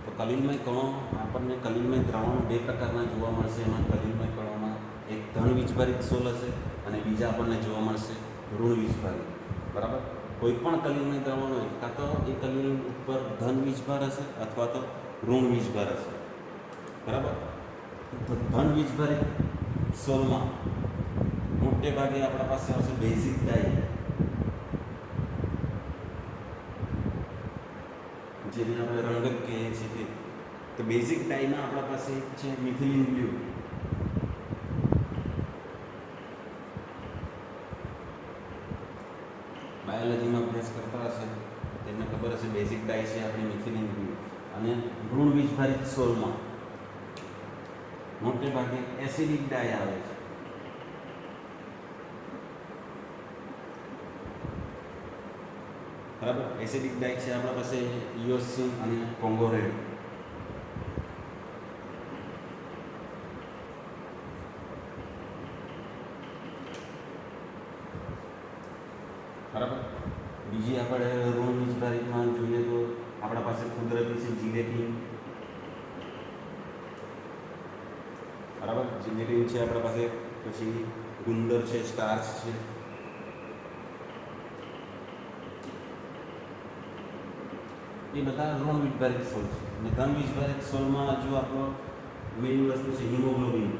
[SPEAKER 1] તો કલિલમય કણો આપણને કલિલમય દ્રાવણ બે પ્રકારના જોવા મળશે. એમાં કલિલમય કણોમાં એક ધન વીજભારિત સોલ હશે અને બીજા આપણને જોવા મળશે ઋણ વીજભારિત. બરાબર. કોઈ પણ કલિલમય દ્રાવણ હોય કાં તો એ કલિલ ઉપર ધન વીજભાર હશે અથવા તો ઋણ વીજભાર હશે. બરાબર. તો ધન વીજભારિત સોલમાં મોટે ભાગે આપણા પાસે આવશે બેઝિક ડાઈ, જેને આપણે રંગક કહીએ છીએ. તો બેઝિક ડાઈમાં આપણા પાસે એક છે મિથિલિન બ્લુ. બાયોલોજીમાં અભ્યાસ કરતા હશે તેમને ખબર હશે બેઝિક ડાઈ છે આપણી મિથિલિન બ્લુ. અને ઋણ વીજભારિત સોલમાં મોટે ભાગે એસિડિક ડાય આવે છે. બરાબર. એસિડિક ડાય છે આપણા પાસે ઇઓસિન અને કોંગો રેડ. બરાબર. બીજી આપણે ઋણ વીજભારિતમાં જોઈએ તો આપણા પાસે કુદરતી છે જીલેટીન. બરાબર. જીલેટીન છે આપણા પાસે. પછી ગુંદર છે, સ્ટાર્ચ છે. એ બધા ઋણ વીજભારિત સોલ છે. અને ધન વીજભારિત સોલમાં જો આપણો મેઇન વસ્તુ છે હિમોગ્લોબિન.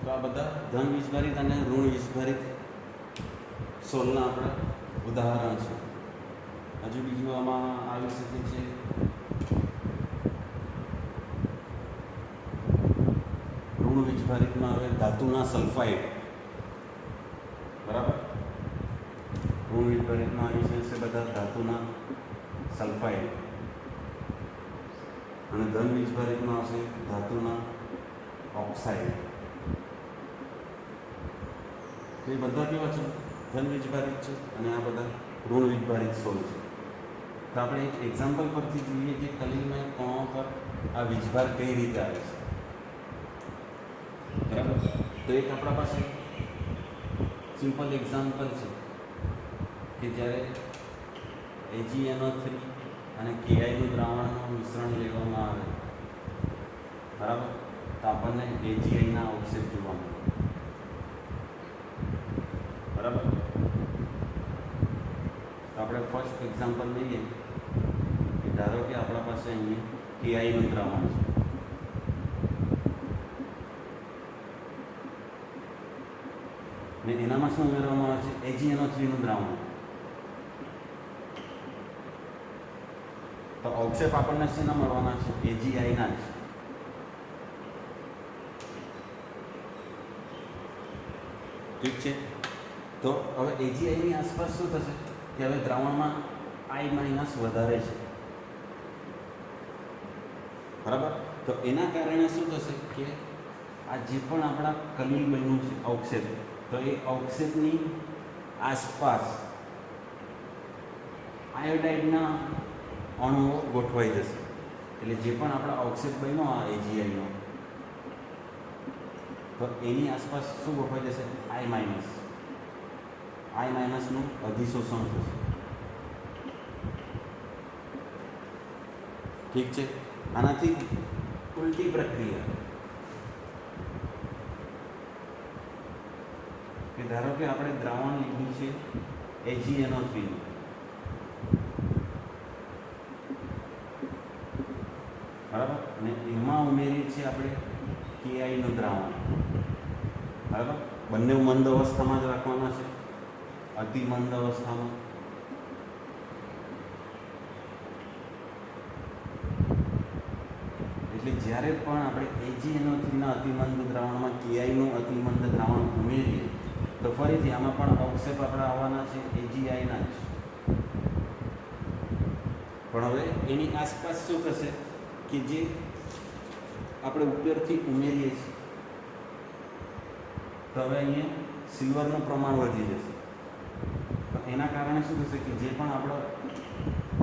[SPEAKER 1] તો આ બધા ધન વીજભારિત અને ઋણ વીજભારિત સોલના આપણા ઉદાહરણ છે. હજુ બીજું આમાં આવી શકે છે ઋણ વીજભારિતમાં હવે ધાતુના સલ્ફાઇડ. બરાબર. ઋણ વીજભારિતમાં આવી છે બધા ધાતુના સલ્ફાઇડ. અને ધન વીજભારિતમાં આવશે ધાતુના ઓક્સાઇડ. તો એ બધા કેવા છે? ધન વીજભારિત છે. અને આ બધા ઋણ વીજભારિત સોલ છે. તો આપણે એક એક્ઝામ્પલ પરથી જોઈએ કે કલિલમય કણો પર આ વીજભાર કઈ રીતે આવે છે. બરાબર. તો એક આપણા પાસે સિમ્પલ એક્ઝામ્પલ છે કે જ્યારે AgNO3 અને KIનું દ્રાવણનું મિશ્રણ લેવામાં આવે, બરાબર, તો આપણને AgIના અવક્ષેપ જોવા મળે. બરાબર. તો આપણે ફર્સ્ટ એક્ઝામ્પલ લઈએ કે ધારો કે આપણા પાસે અહીંયા KIનું દ્રાવણ છે. ને એનામાં શું ઉમેરવામાં આવે છે? AgNO3નું દ્રાવણ. તો અવક્ષેપ આપણને શેના મળવાના છે? AgIના જ. ઠીક છે. તો હવે AgIની આસપાસ શું થશે કે હવે દ્રાવણમાં I- વધારે છે. બરાબર. તો એના કારણે શું થશે કે આ જે પણ આપણા કલિલ બન્યું છે અવક્ષેપ, તો એ અવક્ષેપની આસપાસ આયોડાઇડના અણુઓ ગોઠવાઈ જશે. એટલે જે પણ આપણા અવક્ષેપ બન્યો આ AgIનો, તો એની આસપાસ શું ગોઠવાઈ જશે? I- નું અધિશોષણ થશે. ઠીક છે. આનાથી ઉલટી પ્રક્રિયા કે ધારો કે આપણે દ્રાવણ લીધું છે AgNO3, બરાબર, અને એમાં ઉમેરીએ છીએ આપણે KIનું દ્રાવણ. બરાબર. બંને મંદ અવસ્થામાં જ રાખવાના છે, અતિ મંદ અવસ્થામાં. એટલે જ્યારે પણ આપણે AgNO3ના અતિમંદ દ્રાવણમાં KIનું અતિમંદ દ્રાવણ ઉમેરીએ તો ફરીથી આમાં પણ અવક્ષેપ આપણા આવવાના છે AgIના જ. પણ હવે એની આસપાસ શું થશે કે જે આપણે ઉપરથી ઉમેરીએ છીએ તો હવે અહીંયા સિલ્વરનું પ્રમાણ વધી જશે. તો એના કારણે શું થશે કે જે પણ આપણો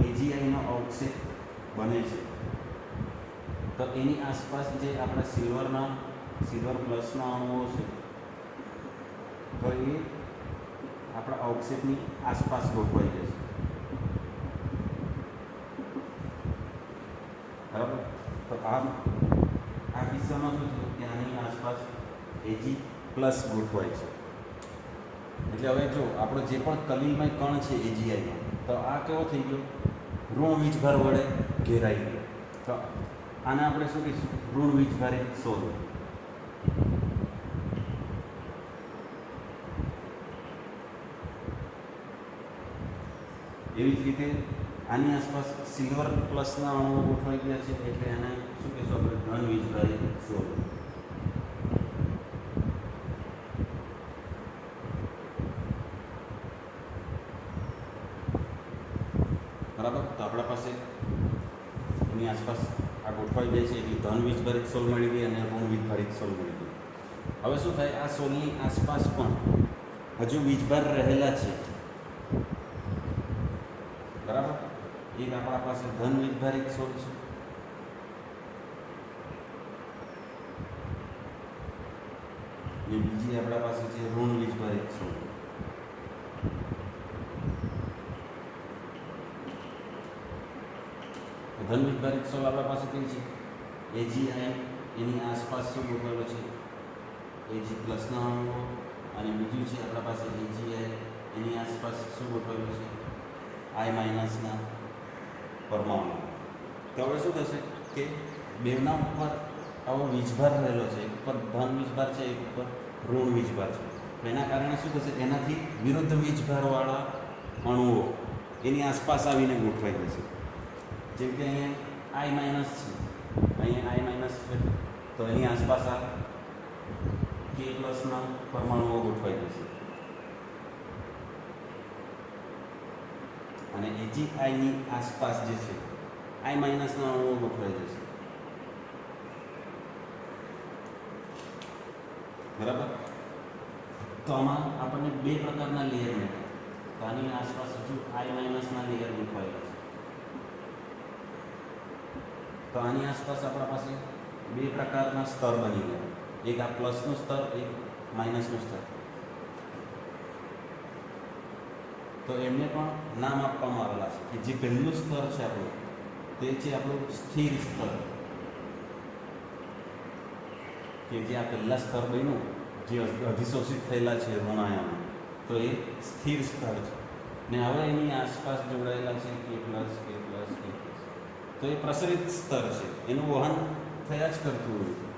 [SPEAKER 1] AgIનો અવક્ષેપ બને છે તો એની આસપાસ જે આપણા સિલ્વર પ્લસના અણુઓ છે તો એ આપણા અવક્ષેપની આસપાસ ગોઠવાઈ જશે. બરાબર. તો આ કિસ્સામાં શું થયું કે આની આસપાસ Ag પ્લસ ગોઠવાય છે. એટલે હવે જો આપણો જે પણ કલીલમય કણ છે AgIનો તો આ કેવો થઈ ગયો? ઋણ વીજભાર વડે ઘેરાઈ ગયો. તો આને આપણે શું કહીશું? ઋણ વીજભારિત સોલ. એવી જ રીતે આની આસપાસ સિલ્વર પ્લસના અણુઓ ગોઠવાઈ ગયા છે એટલે એને શું કહીશું આપણે? ધન વીજભારિત સોલ. બરાબર. તો આપણા પાસે એની આસપાસ આ ગોઠવાઈ જાય છે એટલે ધન વીજભારિત સોલ મળી ગઈ અને ઋણ વીજભારિત સોલ મળી ગઈ. હવે શું થાય? આ સોલની આસપાસ પણ હજુ વીજભાર રહેલા છે. બરાબર. એક આપણા પાસે ધન વીજભારિત સોલ છે એ બીજી આપણા પાસે છે ઋણ વીજભારિત સોલ. ધન વીજભારિત સોલ આપણા પાસે કઈ છે? AgI. એની આસપાસ શું ગોઠવેલો છે? Ag પ્લસના અણુઓ. અને બીજું છે આપણા પાસે AgI. એની આસપાસ શું ગોઠવેલું છે? I માઇનસના પરમાણુ. તો હવે શું થશે કે બેવના ઉપર આવો વીજભાર રહેલો છે. એક ઉપર ધન વીજભાર છે, એક ઉપર ઋણ વીજભાર છે. તો એના કારણે શું થશે? એનાથી વિરુદ્ધ વીજભારવાળા અણુઓ એની આસપાસ આવીને ગોઠવાઈ જશે. જેમ કે અહીંયા I માઇનસ છે, અહીંયા I માઇનસ છે તો એની આસપાસ આ K પ્લસના પરમાણુઓ ગોઠવાઈ જશે. અને AgIની આસપાસ જે છે I માઇનસના અણુઓ ગોઠવાઈ જશે. બરાબર. તો આમાં આપણને બે પ્રકારના લેયર મળે. તો આની આસપાસ હજુ I માઇનસના લેયર ગોઠવાયેલા છે. તો આની આસપાસ આપણા પાસે બે પ્રકારના સ્તર બની ગયા. એક આ પ્લસનું સ્તર, એક માઇનસનું સ્તર. તો એમને પણ નામ આપવામાં આવેલા છે કે જે પહેલું સ્તર છે આપણું તે છે આપણું સ્થિર સ્તર. કે જે આ પહેલા સ્તર બન્યું જે અધિશોષિત થયેલા છે ઋણાયનો તો એ સ્થિર સ્તર છે. ને હવે એની આસપાસ જોડાયેલા છે K plus K plus K plus. તો એ પ્રસરિત સ્તર છે. એનું વહન થયા જ કરતું હોય છે.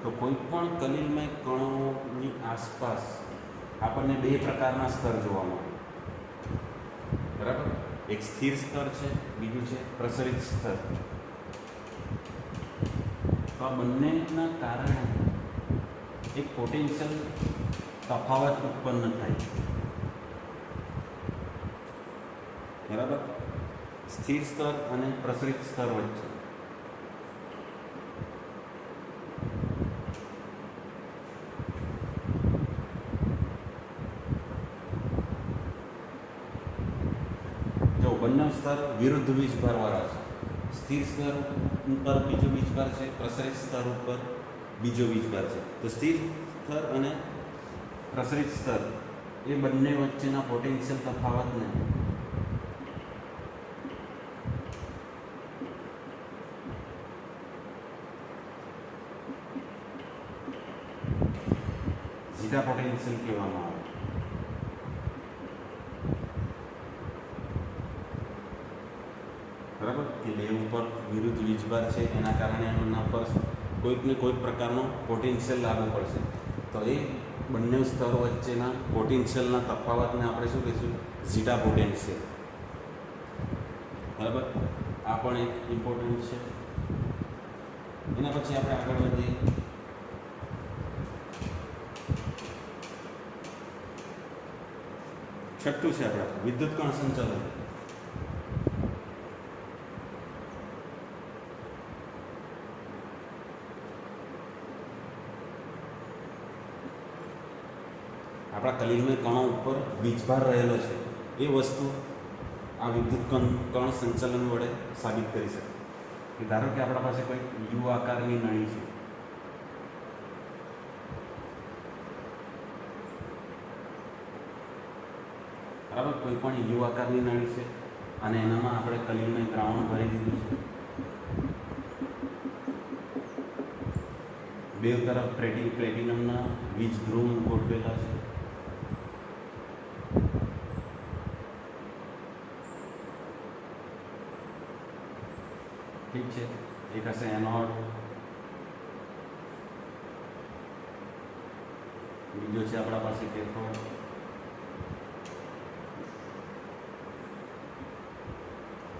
[SPEAKER 1] તો કોઈ પણ કલીલમય કણોની આસપાસ આપણને બે પ્રકારના સ્તર જોવા મળે. બરાબર. એક સ્થિર સ્તર છે, બીજું છે પ્રસરિત સ્તર. તો આ બંનેના કારણે એક પોટેન્શિયલ તફાવત ઉત્પન્ન થાય. બરાબર. સ્થિર સ્તર અને પ્રસરિત સ્તર વચ્ચે. બંને સ્તર વિરુદ્ધ વીજભારવાળા છે. સ્થિર સ્તર ઉપર બીજો વીજભાર છે, પ્રસરિત સ્તર ઉપર બીજો વીજભાર છે. તો સ્થિર સ્તર અને પ્રસરિત સ્તર એ બંને વચ્ચેના પોટેન્શિયલ તફાવતને ઝીટા પોટેન્શિયલ કહેવામાં આવે. બરાબર. કે બે ઉપર વિરુદ્ધ વીજભાર છે એના કારણે એના પર કોઈક ને કોઈક પ્રકારનો પોટેન્શિયલ લાગુ પડશે. તો એ બંને સ્તરો વચ્ચેના પોટેન્શિયલના તફાવતને આપણે શું કહીશું? Zeta potential. બરાબર. આ પણ એક ઇમ્પોર્ટન્ટ છે. એના પછી આપણે આગળ વધીએ. છઠ્ઠું છે આપણા વિદ્યુત કણ સંચાલન. આપણા કલિલમય કણો ઉપર વીજભાર રહેલો છે એ વસ્તુ આ વિદ્યુત કણ સંચલન વડે સાબિત કરી શકે. કે ધારો કે આપણા પાસે કોઈ યુ આકારની નળી છે, બરાબર, કોઈ પણ યુ આકારની નળી છે અને એનામાં આપણે કલિલમય દ્રાવણ ભરી દીધું છે. બે તરફ પ્લેટિનમના વીજ ધ્રુવ ગોઠવેલા છે. ઠીક છે, એક હશે એનોડ, બીજો છે આપણા પાસે કેથોડ.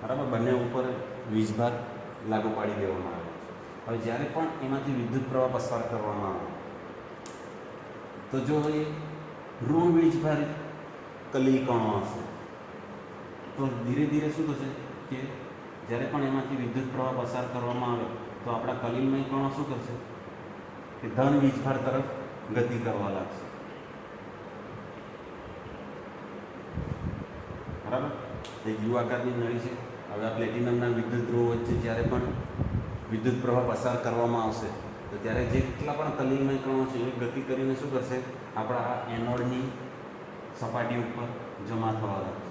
[SPEAKER 1] બરાબર, બંને ઉપર વીજભાર લાગુ પાડી દેવામાં આવે છે. હવે જ્યારે પણ એમાંથી વિદ્યુત પ્રવાહ પસાર કરવામાં આવે તો જો એ ઋણ વીજભાર કલિલ કણો હશે તો ધીરે ધીરે શું થશે કે જ્યારે પણ એમાંથી વિદ્યુત પ્રવાહ પસાર કરવામાં આવે તો આપણા કલિલમય કણો શું કરશે કે ધન વીજભાર તરફ ગતિ કરવા લાગશે. બરાબર, એક યુ આકારની નળી છે. હવે આ પ્લેટિનમના વિદ્યુત ધ્રુવ વચ્ચે જ્યારે પણ વિદ્યુત પ્રવાહ પસાર કરવામાં આવશે તો ત્યારે જેટલા પણ કલિલમય કણો છે એ ગતિ કરીને શું કરશે, આપણા આ એનોડની સપાટી ઉપર જમા થવા લાગશે.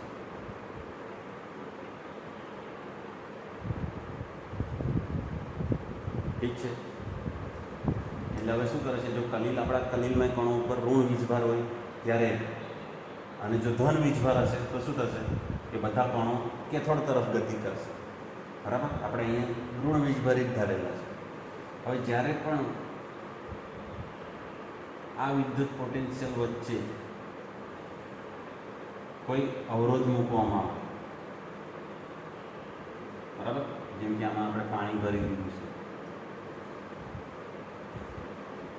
[SPEAKER 1] ઠીક છે, એટલે હવે શું કરે છે, જો આપણા કલિલમય કણો ઉપર ઋણ વીજભાર હોય ત્યારે, અને જો ધન વીજભાર હશે તો શું થશે કે બધા કણો કેથોડ તરફ ગતિ કરશે. બરાબર, આપણે અહીંયા ઋણ વીજભારિત ધારેલા છે. હવે જ્યારે પણ આ વિદ્યુત પોટેન્શિયલ વચ્ચે કોઈ અવરોધ મૂકવામાં આવે, બરાબર, જેમ કે આમાં આપણે પાણી ભરી દીધું છે,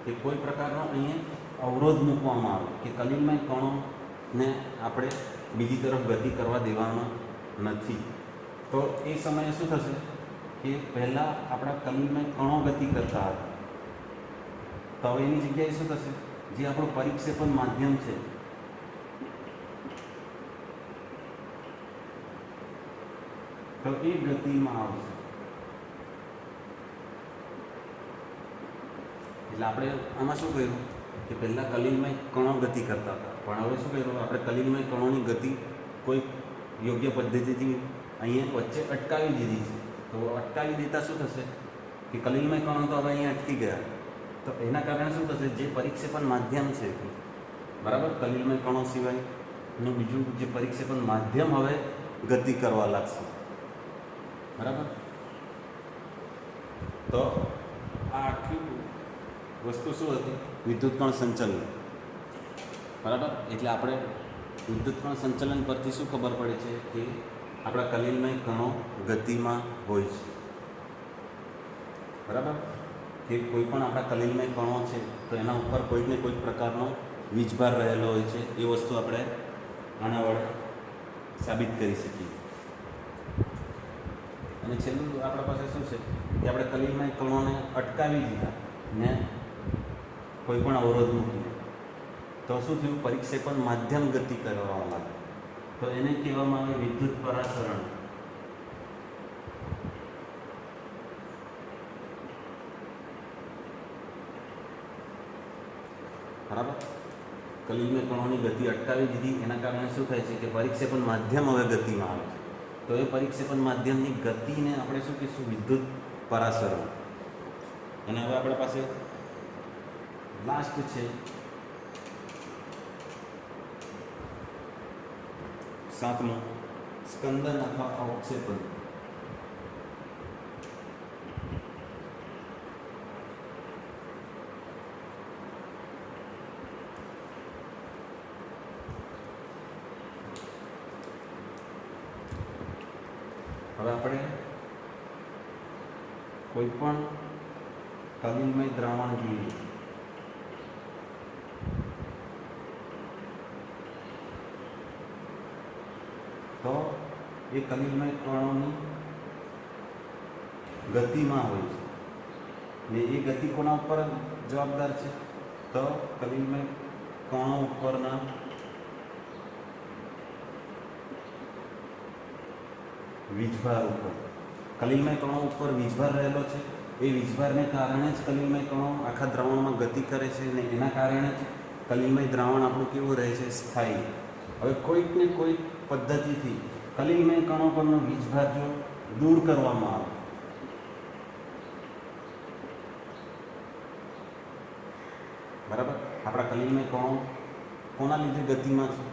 [SPEAKER 1] કે કોઈ પ્રકારનો અહીંયા અવરોધ મૂકવામાં આવે કે કલિલમય કણોને આપણે બીજી તરફ ગતિ કરવા દેવાનો નથી, તો એ સમયે શું થશે કે પહેલાં આપણા કલિલમય કણો ગતિ કરતા હતા, તો હવે એની જગ્યાએ શું થશે, જે આપણું પરિક્ષેપણ માધ્યમ છે તો એ ગતિમાં આવશે. એટલે આપણે આમાં શું કર્યું કે પહેલાં કલિલમય કણો ગતિ કરતા હતા, પણ હવે શું કર્યું, આપણે કલિલમય કણોની ગતિ કોઈ યોગ્ય પદ્ધતિથી અહીંયા વચ્ચે અટકાવી દીધી છે. તો અટકાવી દેતા શું થશે કે કલિલમય કણો તો હવે અહીંયા અટકી ગયા, તો એના કારણે શું થશે, જે પરિક્ષેપણ માધ્યમ છે, બરાબર, કલિલમય કણો સિવાયનું બીજું જે પરિક્ષેપણ માધ્યમ હવે ગતિ કરવા લાગશે. બરાબર, તો આ આખી વસ્તુ શું હતી, વિદ્યુત કણ સંચલન. બરાબર, એટલે આપણે વિદ્યુત કણ સંચલન પરથી શું ખબર પડે છે કે આપણા કલિલમય કણો ગતિમાં હોય છે. બરાબર, કે કોઈ પણ આપણા કલિલમય કણો છે તો એના ઉપર કોઈક ને કોઈક પ્રકારનો વીજભાર રહેલો હોય છે, એ વસ્તુ આપણે આના વડે સાબિત કરી શકીએ. અને છેલ્લું આપણા પાસે શું છે કે આપણે કલિલમય કણોને અટકાવી દીધા ને કોઈ પણ અવરોધ મૂકીને, તો શું થયું, પરિક્ષેપણ માધ્યમ ગતિ કરવા લાગે, તો એને કહેવામાં આવે વિદ્યુત પરાસરણ. બરાબર, કલિલમય કણોની ગતિ અટકાવી દીધી, એના કારણે શું થાય છે કે પરિક્ષેપણ માધ્યમ હવે ગતિમાં આવે છે. તો એ પરિક્ષેપણ માધ્યમની ગતિને આપણે શું કહીશું, વિદ્યુત પરાસરણ. અને હવે આપણા પાસે લાસ્ટ છે સાતમું, સ્કંદન અથવા અવક્ષેપન. હવે આપણે કોઈ પણ કલિલમય દ્રાવણ જોઈએ તો એ કલિલમય કણોની ગતિમાં હોય છે, ને એ ગતિ કોના ઉપર જવાબદાર છે, તો કલિલમય કણો ઉપરના વીજભાર ઉપર, કલિલમય કણો ઉપર વીજભાર રહેલો છે. એ વીજભારને કારણે જ કલિલમય કણો આખા દ્રાવણમાં ગતિ કરે છે અને એના કારણે જ કલિલમય દ્રાવણ આપણું કેવું રહે છે? સ્થાયી. હવે કોઈક ને કોઈક પદ્ધતિથી કલિલમય કણો પરનો વીજભાર જો દૂર કરવામાં આવે, બરાબર, આપણા કલિલમય કણો કોના લીધે ગતિમાં છે?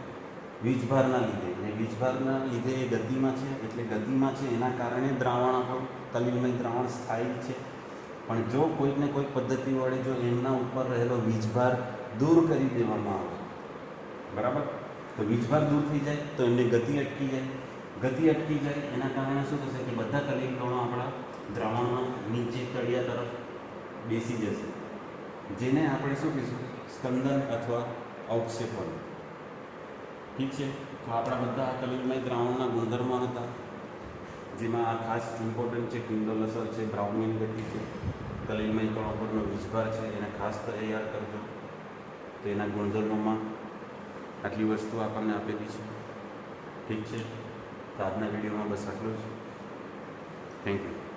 [SPEAKER 1] વીજભારના લીધે. અને વીજભારના લીધે એ ગતિમાં છે, એટલે ગતિમાં છે એના કારણે દ્રાવણ આપણું કલિલમય દ્રાવણ સ્થાયી છે. પણ જો કોઈકને કોઈક પદ્ધતિ વડે જો એમના ઉપર રહેલો વીજભાર દૂર કરી દેવામાં આવે, બરાબર, તો વીજભાર દૂર થઈ જાય તો એમની ગતિ અટકી જાય. ગતિ અટકી જાય એના કારણે શું થશે કે બધા કલિલ કણો આપણા દ્રાવણમાં નીચે તળિયા તરફ બેસી જશે, જેને આપણે શું કહીશું? સ્કંદન અથવા અવક્ષેપણ. ઠીક છે. તો આપણા બધા કલિલમય દ્રાવણના ગુણધર્મો હતા, જેમાં આ ખાસ ઇમ્પોર્ટન્ટ છે કિંડોલ અસર છે, બ્રાઉનિંગ ગતિ છે, કલિલમય કણો પરનો વીજભાર છે, એને ખાસ તૈયાર કરજો. તો એના ગુણધર્મોમાં આટલી વસ્તુ આપણને આપેલી છે. ઠીક છે. તો આજના વિડીયોમાં બસ આટલું જ. Thank you.